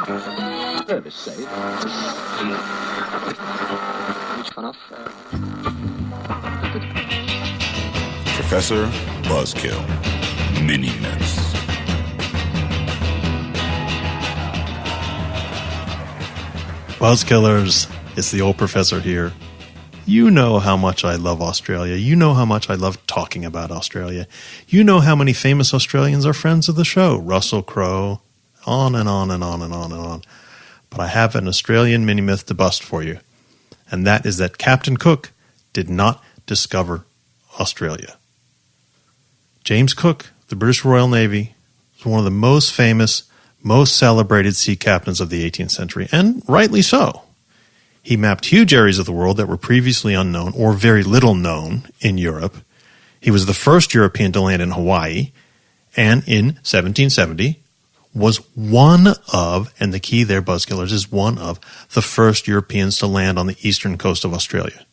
Professor Buzzkill Mini Myths. Buzzkillers, it's the old professor here. You know how much I love Australia. You know how much I love talking about Australia. You know how many famous Australians are friends of the show. Russell Crowe, on and on and on and on and on. But I have an Australian mini-myth to bust for you, and that is that Captain Cook did not discover Australia. James Cook, the British Royal Navy, was one of the most famous, most celebrated sea captains of the 18th century, and rightly so. He mapped huge areas of the world that were previously unknown or very little known in Europe. He was the first European to land in Hawaii, and in 1770 was one of, and the key there, Buzzkillers, is one of the first Europeans to land on the eastern coast of Australia.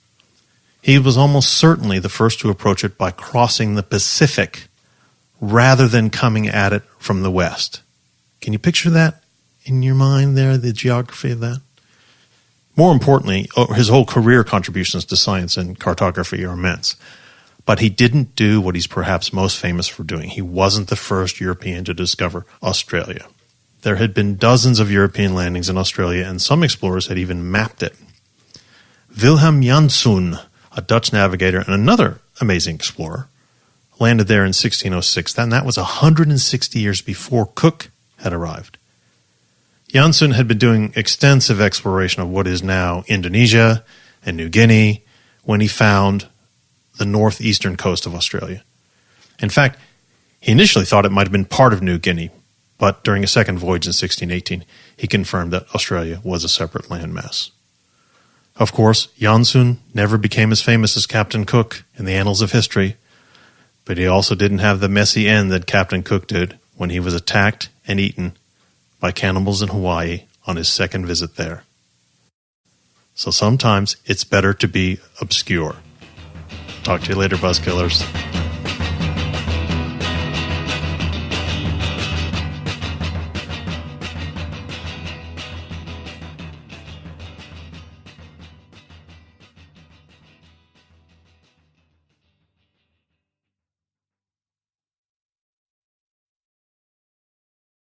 He was almost certainly the first to approach it by crossing the Pacific rather than coming at it from the west. Can you picture that in your mind there, the geography of that? More importantly, his whole career contributions to science and cartography are immense. But he didn't do what he's perhaps most famous for doing. He wasn't the first European to discover Australia. There had been dozens of European landings in Australia, and some explorers had even mapped it. Willem Janszoon, a Dutch navigator and another amazing explorer, landed there in 1606, and that was 160 years before Cook had arrived. Janszoon had been doing extensive exploration of what is now Indonesia and New Guinea when he found the northeastern coast of Australia. In fact, he initially thought it might have been part of New Guinea, but during a second voyage in 1618, he confirmed that Australia was a separate landmass. Of course, Janszoon never became as famous as Captain Cook in the annals of history, but he also didn't have the messy end that Captain Cook did when he was attacked and eaten by cannibals in Hawaii on his second visit there. So sometimes it's better to be obscure. Talk to you later, Buzzkillers.